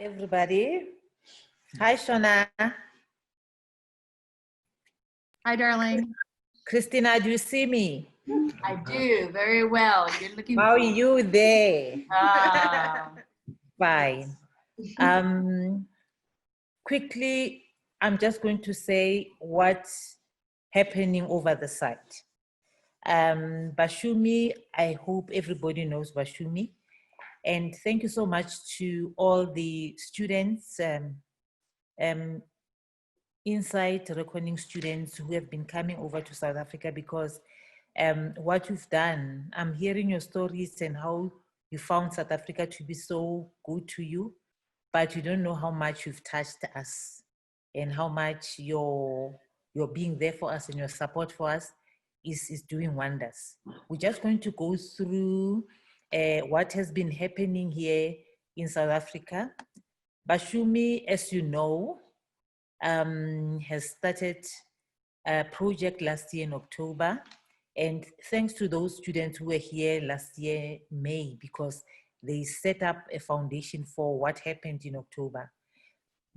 everybody. Hi, Shona. Hi, darling. Christina, do you see me? I do, very well. You're looking How are you there? Fine. Quickly, I'm just going to say what's happening over the site. Bashumi, I hope everybody knows Bashumi. And thank you so much to all the students, Insight Reckoning students who have been coming over to South Africa, because what you've done, I'm hearing your stories and how you found South Africa to be so good to you, but you don't know how much you've touched us and how much your being there for us and your support for us is doing wonders. We're just going to go through what has been happening here in South Africa. Bashumi, as you know, has started a project last year in October. And thanks to those students who were here last year, May, because they set up a foundation for what happened in October.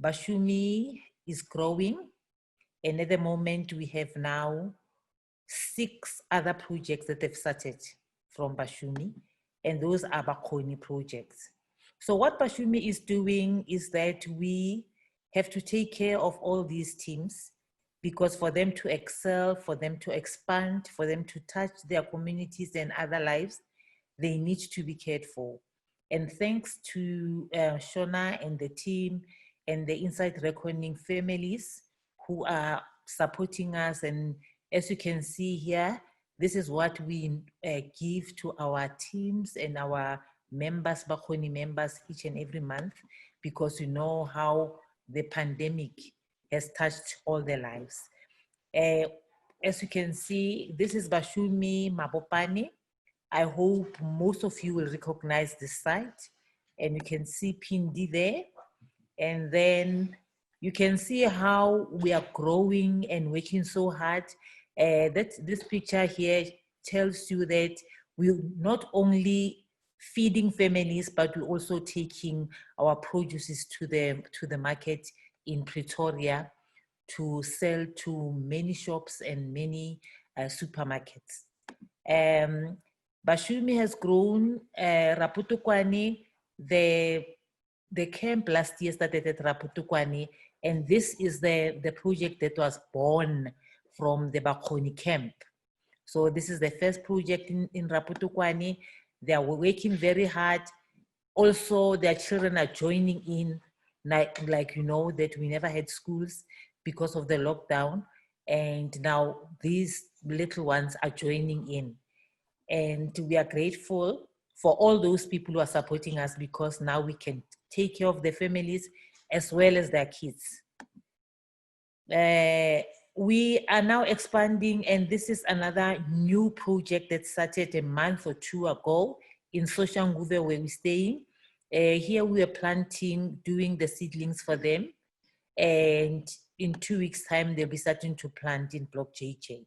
Bashumi is growing. And at the moment, we have now 6 other projects that have started from Bashumi. And those are Bakoni projects. So what Bashumi is doing is that we have to take care of all these teams, because for them to excel, for them to expand, for them to touch their communities and other lives, they need to be cared for. And thanks to Shona and the team and the Insight Reckoning families who are supporting us. And as you can see here, this is what we give to our teams and our members, Bakoni members, each and every month, because you know how the pandemic has touched all their lives. As you can see, this is Bashumi Mabopane. I hope most of you will recognize this site, and you can see Pindi there. And then you can see how we are growing and working so hard. This picture here tells you that we're not only feeding families, but we're also taking our produces to the market in Pretoria to sell to many shops and many supermarkets. Bashumi has grown. Raputukwani, the camp last year started at Raputukwani, and this is the project that was born from the Bakoni camp. So this is the first project in Raputukwani. They are working very hard. Also, their children are joining in, like you know, that we never had schools because of the lockdown. And now these little ones are joining in. And we are grateful for all those people who are supporting us, because now we can take care of the families as well as their kids. We are now expanding, and this is another new project that started a month or 2 ago in Soshanguve, where we're staying. Here we are planting, doing the seedlings for them. And in 2 weeks' time, they'll be starting to plant in Block JJ.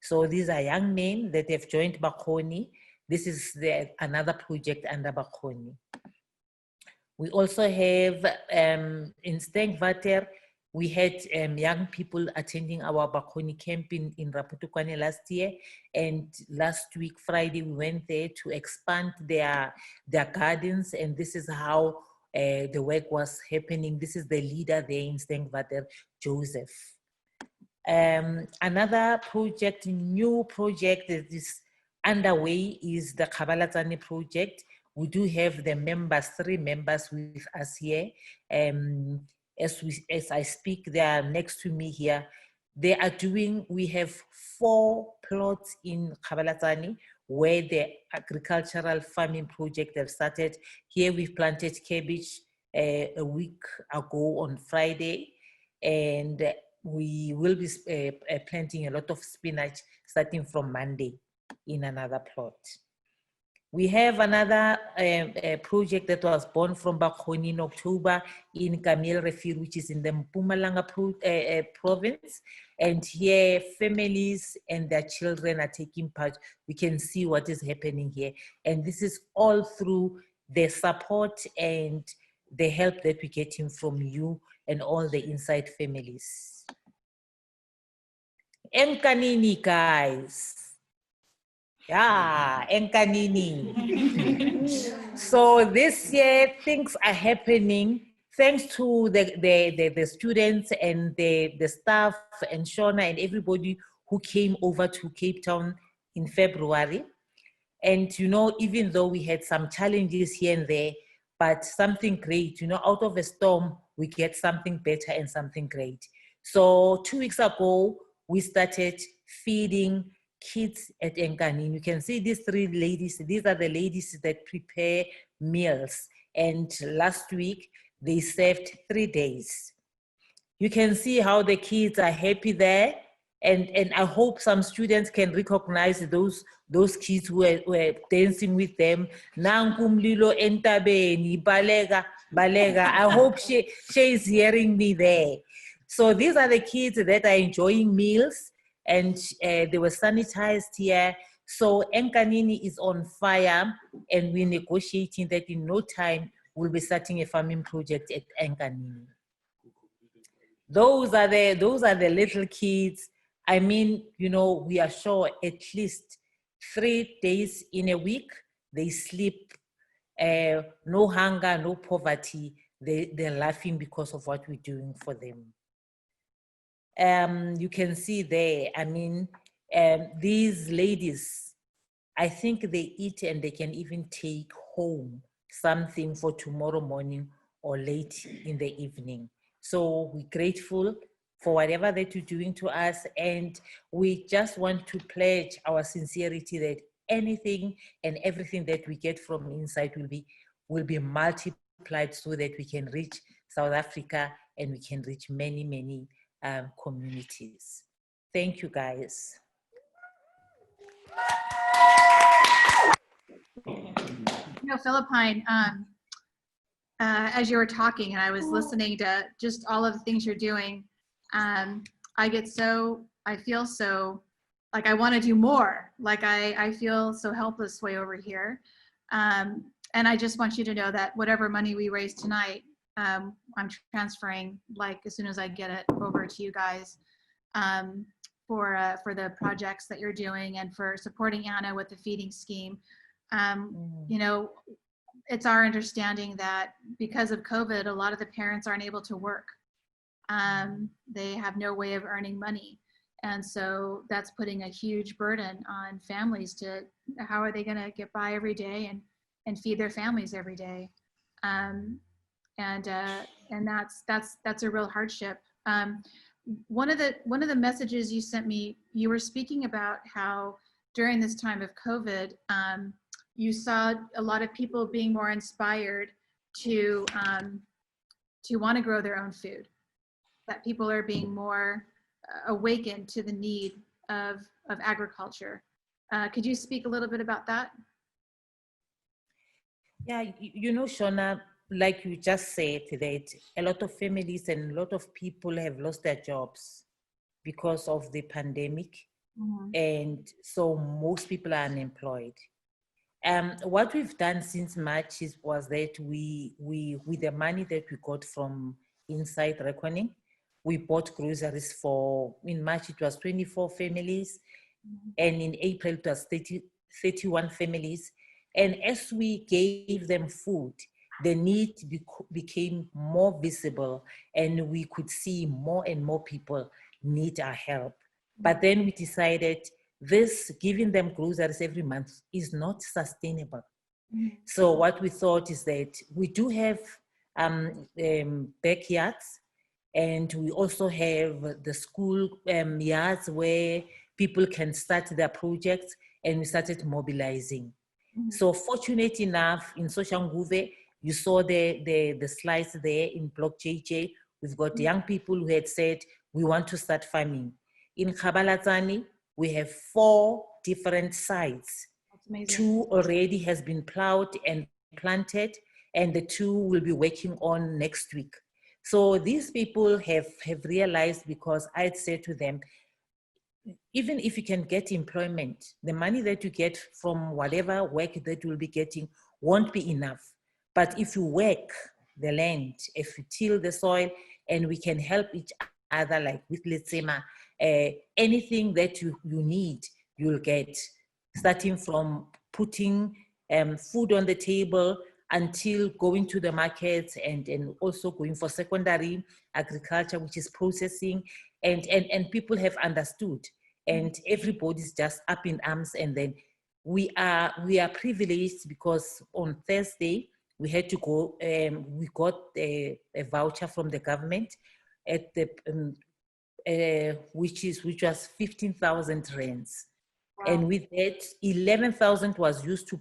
So these are young men that have joined Bakoni. This is another project under Bakoni. We also have in Stengvater, we had young people attending our Bakoni camp in Raputukwani last year. And last week, Friday, we went there to expand their gardens. And this is how the work was happening. This is the leader there in Stengvater, Joseph. Another project, new project that is underway is the Kabalatsani project. We do have the members, 3 members with us here. As I speak, they are next to me here. They are doing, we have 4 plots in Kabalatsani where the agricultural farming project have started. Here we've planted cabbage a week ago on Friday, and we will be planting a lot of spinach starting from Monday in another plot. We have another project that was born from Bakoni in October in Kamil Refir, which is in the Mpumalanga province. And here families and their children are taking part. We can see what is happening here. And this is all through the support and the help that we're getting from you and all the inside families. Enkanini, guys. Yeah, Enkanini. So this year, things are happening thanks to the students and the staff and Shona and everybody who came over to Cape Town in February. And, you know, even though we had some challenges here and there, but something great, you know, out of a storm, we get something better and something great. So 2 weeks ago, we started feeding kids at Enkanin. You can see these three ladies. These are the ladies that prepare meals. And last week, they served 3 days. You can see how the kids are happy there. And I hope some students can recognize those kids who were dancing with them. Nankumlilo entabeni, balega, balega. I hope she is hearing me there. So these are the kids that are enjoying meals, and they were sanitized here. So Enkanini is on fire, and we're negotiating that in no time we'll be starting a farming project at Enkanini. Those are the little kids. I mean, you know, we are sure at least 3 days in a week, they sleep, no hunger, no poverty. They're laughing because of what we're doing for them. You can see there, I mean, these ladies, I think they eat and they can even take home something for tomorrow morning or late in the evening. So we're grateful for whatever that you're doing to us, and we just want to pledge our sincerity that anything and everything that we get from inside will be multiplied so that we can reach South Africa and we can reach many, many communities. Thank you, guys. You know, Philippine, as you were talking and I was listening to just all of the things you're doing, I feel so like I want to do more. Like I feel so helpless way over here. And I just want you to know that whatever money we raise tonight, I'm transferring like as soon as I get it over to you guys for the projects that you're doing and for supporting Anna with the feeding scheme. You know, it's our understanding that because of COVID, a lot of the parents aren't able to work. They have no way of earning money. And so that's putting a huge burden on families to how are they going to get by every day and feed their families every day. And that's a real hardship. One of the messages you sent me, you were speaking about how during this time of COVID, you saw a lot of people being more inspired to want to grow their own food, that people are being more awakened to the need of agriculture. Could you speak a little bit about that? Yeah, you know, Shona, like you just said, that a lot of families and a lot of people have lost their jobs because of the pandemic. Mm-hmm. And so most people are unemployed. What we've done since March was that we with the money that we got from Inside Reckoning, we bought groceries in March it was 24 families, and in April it was 31 families. And as we gave them food, the need became more visible, and we could see more and more people need our help. But then we decided this giving them groceries every month is not sustainable. Mm-hmm. So what we thought is that we do have backyards, and we also have the school yards where people can start their projects, and we started mobilizing. Mm-hmm. So fortunate enough, in Soshanguve, you saw the slides there in Block JJ, we've got young people who had said, we want to start farming. In Khabalatsani, we have 4 different sites. 2 already has been plowed and planted, and the 2 will be working on next week. So these people have realized, because I'd said to them, even if you can get employment, the money that you get from whatever work that you'll be getting won't be enough. But if you work, the land, if we till the soil, and we can help each other, like with Letsema, anything that you need, you'll get, starting from putting food on the table until going to the markets, and also going for secondary agriculture, which is processing, and people have understood, and everybody's just up in arms. And then we are privileged, because on Thursday we had to go, we got a voucher from the government at the which was 15,000 rands. Wow. And with that, 11,000 was used to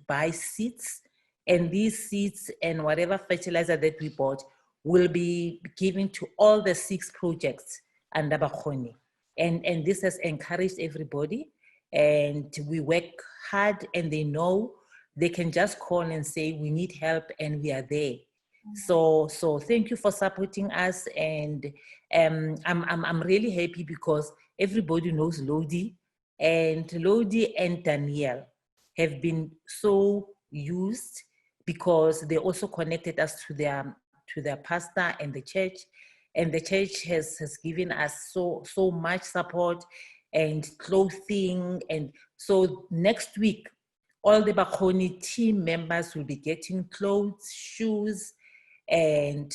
buy seeds, and these seeds and whatever fertilizer that we bought will be given to all the 6 projects under Bashumi. And this has encouraged everybody, and we work hard, and they know they can just call and say, we need help, and we are there. So thank you for supporting us, and I'm really happy because everybody knows Lodi, and Danielle have been so used, because they also connected us to their pastor and the church has given us so much support and clothing. And so next week, all the Bashumi team members will be getting clothes, shoes, and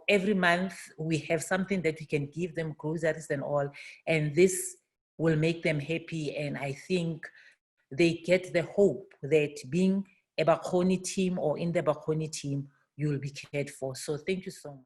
every month we have something that we can give them, groceries and all, and this will make them happy. And I think they get the hope that being a Bashumi team or in the Bashumi team, you will be cared for. So thank you so much.